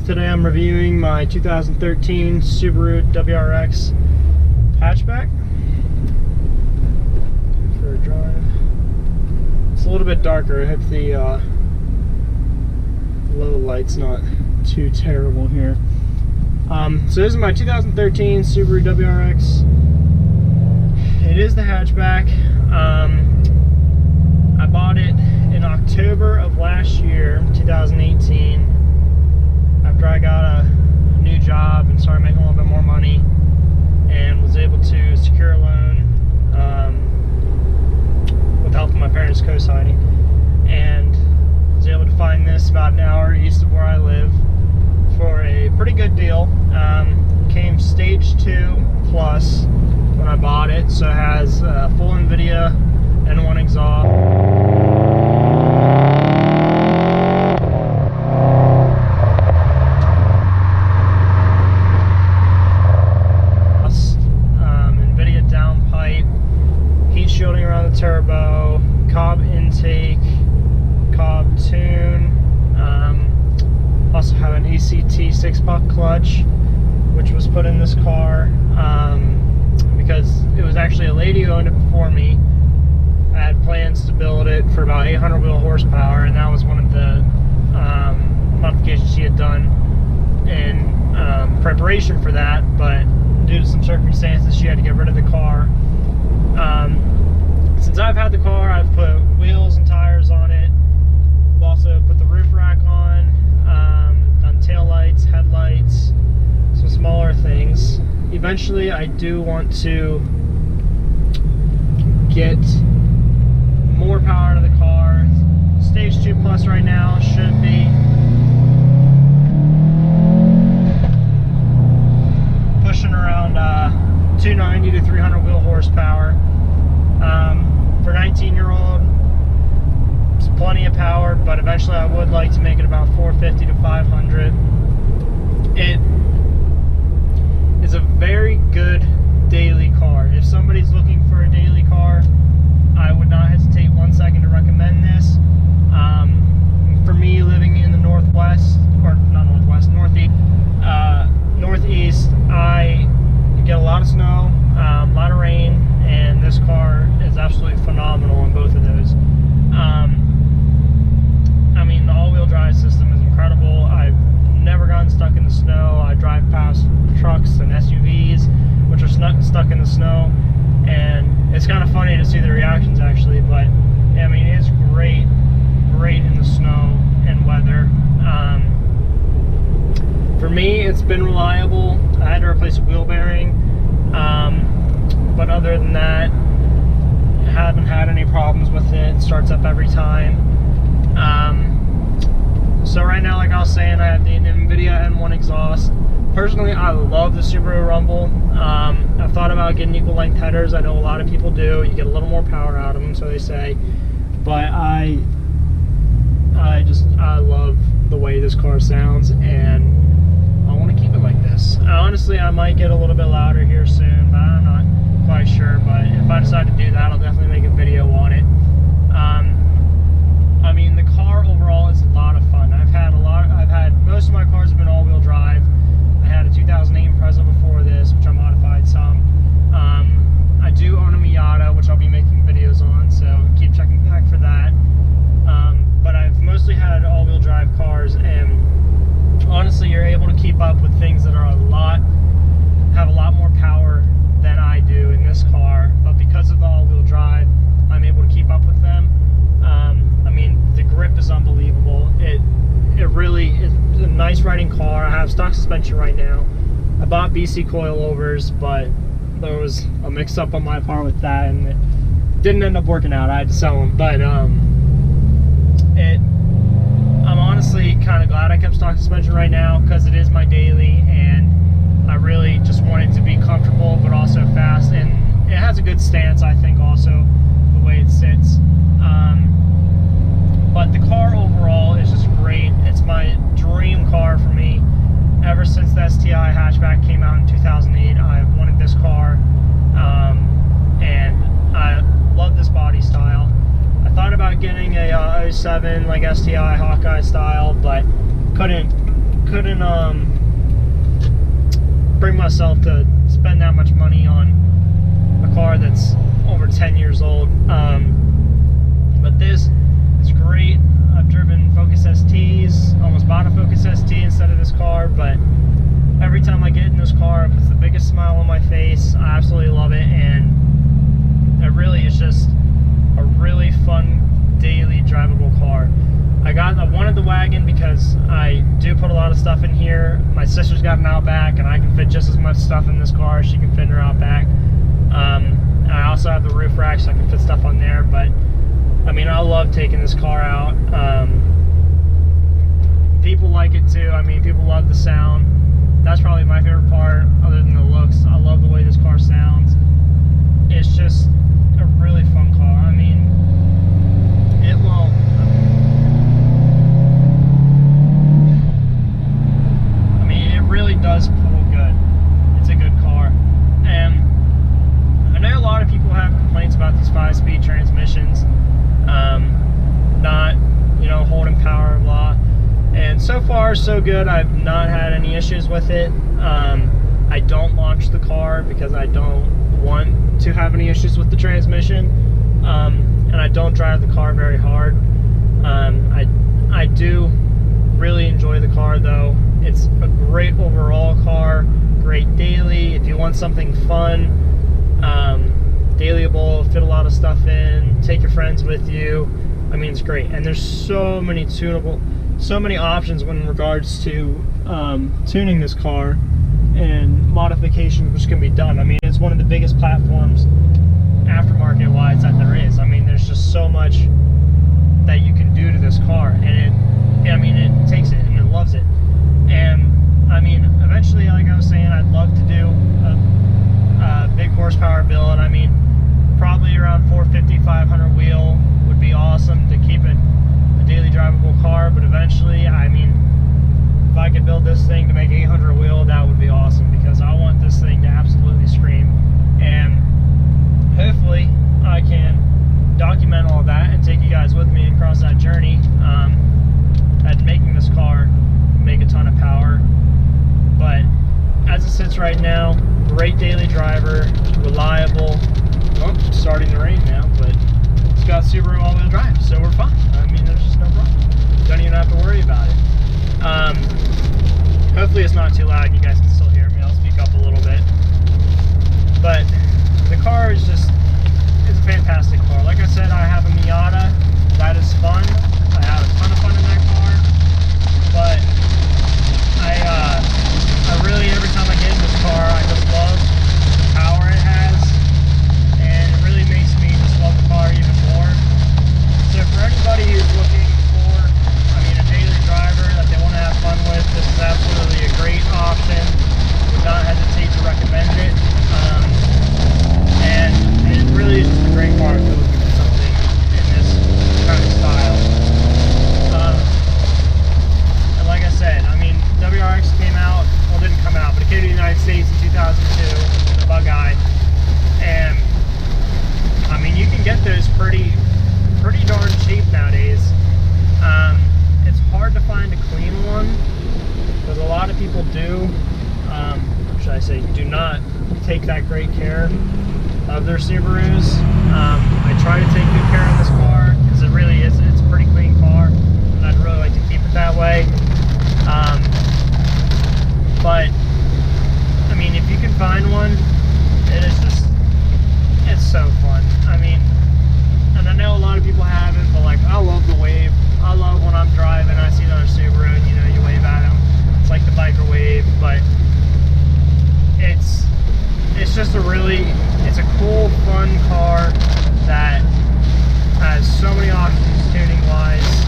Today I'm reviewing my 2013 Subaru WRX hatchback for a drive. It's a little bit darker. I hope the low light's not too terrible here. So this is my 2013 Subaru WRX. It is the hatchback. I bought it in October of last year, 2018, after I got a new job and started making a little bit more money, and was able to secure a loan with the help of my parents co-signing, and was able to find this about an hour east of where I live for a pretty good deal. Came stage 2 plus when I bought it, so it has full NVIDIA N1 exhaust. NVIDIA downpipe, heat shielding around the turbo, cob intake, cob tune. Also have an ACT 6-puck clutch, which was put in this car because it was actually a lady who owned it before me. I had plans to build it for about 800 wheel horsepower, and that was one of the modifications she had done in preparation for that, but due to some circumstances she had to get rid of the car. Since I've had the car, I've put wheels and tires on it. I've also put the roof rack on, done tail lights, headlights, some smaller things. Eventually I do want to get more power to the car. Stage 2 plus right now should be pushing around 290 to 300 wheel horsepower. For 19-year-old, it's plenty of power, but eventually I would like to make it about 450 to 500. It is a very good daily car. If somebody's looking for a daily car, I would not hesitate 1 second to recommend this. For me, living in the northwest, or not northwest, northeast, I get a lot of snow, a lot of rain, and this car is absolutely phenomenal in both of those. I mean, the all-wheel drive system is incredible. I've never gotten stuck in the snow. I drive past trucks and SUVs which are stuck in the snow, and it's kind of funny to see the reactions actually, but yeah, I mean, it's great in the snow and weather. For me, it's been reliable. I had to replace a wheel bearing, but other than that, I haven't had any problems with it. It starts up every time. So right now, like I was saying, I have the NVIDIA N1 exhaust. Personally, I love the Subaru Rumble. I've thought about getting equal length headers. I know a lot of people do. You get a little more power out of them, so they say. But I love the way this car sounds, and I want to keep it like this. Honestly, I might get a little bit louder here soon, but I'm not quite sure. But if I decide to do that, I'll definitely make a video on it. I mean, the car overall is a lot of fun. Most of my cars have been all-wheel drive. I had a 2008 Impreza before this, which I modified some. I do own a Miata, which I'll be making videos on, so keep checking back for that. But I've mostly had all-wheel drive cars, and honestly, you're able to keep up with things that are have a lot more power than I do in this car. But because of the all-wheel drive, I'm able to keep up with them. I mean, the grip is unbelievable. It really is a nice riding car. I have stock suspension right now. I bought BC coilovers, but there was a mix-up on my part with that, and it didn't end up working out. I had to sell them, but I'm honestly kind of glad I kept stock suspension right now, because it is my daily, and I really just want it to be comfortable but also fast, and it has a good stance, I think, also the way it sits. But the car overall is just great. It's my dream car for me. Ever since the STI hatchback came out in 2008, I've wanted this car, and I love this body style. I thought about getting a 07 like STI Hawkeye style, but couldn't couldn't bring myself to spend that much money on a car that's over 10 years old. But this is great. I've driven Focus STs, almost bought a Focus ST instead of this car, but every time I get in this car, it puts the biggest smile on my face. I absolutely love it, and it really is just a really fun daily drivable car. I wanted the wagon because I do put a lot of stuff in here. My sister's got an Outback, and I can fit just as much stuff in this car as she can fit in her Outback. And I also have the roof rack, so I can fit stuff on there. But I mean, I love taking this car out. People like it too. I mean, people love the sound. That's probably my favorite part, other than the looks. I love the way this car sounds. It's just a really fun car. I mean, it will. I mean, it really does pull good. It's a good car. And I know a lot of people have complaints about these 5-speed transmissions, not, you know, holding power, blah. And so far, so good. I've not had any issues with it. I don't launch the car because I don't want to have any issues with the transmission. And I don't drive the car very hard. I do really enjoy the car though. It's a great overall car, great daily. If you want something fun, dailyable, fit a lot of stuff in, take your friends with you. I mean, it's great. And there's so many options when in regards to tuning this car and modifications which can be done. I mean, it's one of the biggest platforms aftermarket wise that there is. I mean, there's just so much that you can do to this car, and it takes it and it loves it. And I mean, eventually, like I was saying, I'd love to do a big horsepower build. I mean, probably around 450, 500 wheel would be awesome to keep it a daily drivable car. But eventually, I mean, if I could build this thing to make 800 wheel, that would be awesome, because I want this thing to absolutely scream. And hopefully I can document all that and take you guys with me across that journey at making this car make a ton of power. But as it sits right now, great daily driver, reliable. Oh, it's starting to rain now, but it's got Subaru all-wheel drive, so we're fine. I mean, there's just no problem. Don't even have to worry about it. Hopefully it's not too loud. You guys can still hear me. I'll speak up a little bit. But the car is just, it's a fantastic car. Like I said, I have a Miata. That is fun. I have a ton of fun in that car. But I really, every time I get in this car, I just love the power it has. And it really makes me just love the car even more. So for anybody who's looking for, I mean, a daily driver that they want to have fun with, this is absolutely a great option. Would not hesitate to recommend it. And it really is just a great car if you're looking for something in this kind of style. And like I said, I mean, WRX came out, well, didn't come out, but it came to the United States in 2002, the Bug-Eye. And I mean, you can get those pretty darn cheap nowadays. It's hard to find a clean one, because a lot of people do, should I say, do not take that great care of their Subarus. I try to take good care of this car, because it really is, it's a pretty clean car, and I'd really like to keep it that way. But I mean, if you can find one, it is just, it's so fun. I mean, and I know a lot of people haven't, but like, I love the wave. I love when I'm driving, I see another Subaru, and you know, you wave at them. It's like the biker wave, but it's just a really, it's a cool, fun car that has so many options tuning wise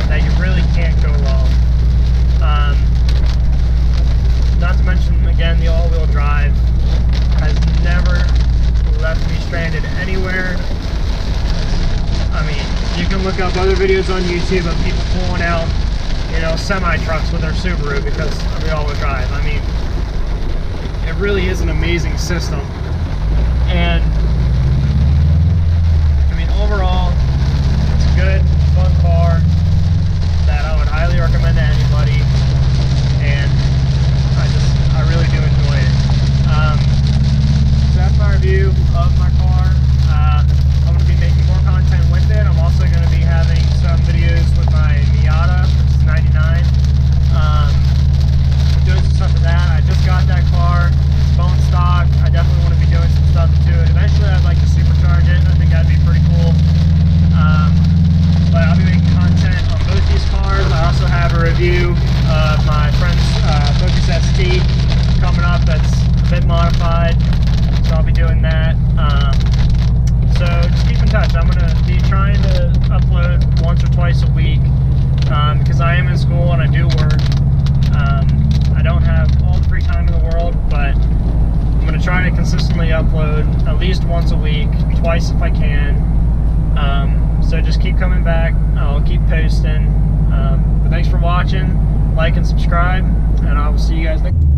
that you really can't go wrong. Not to mention, again, the all-wheel drive has never left me stranded anywhere. I mean, you can look up other videos on YouTube of people pulling out, you know, semi-trucks with their Subaru because of the all-wheel drive. I mean, it really is an amazing system. And I mean, overall, it's a good, fun car that I would highly recommend to anybody. my friend's Focus ST coming up. That's a bit modified, so I'll be doing that. So just keep in touch. I'm going to be trying to upload once or twice a week because I am in school and I do work. I don't have all the free time in the world, but I'm going to try to consistently upload at least once a week, twice if I can. So just keep coming back. I'll keep posting. But thanks for watching. Like and subscribe, and I will see you guys next time.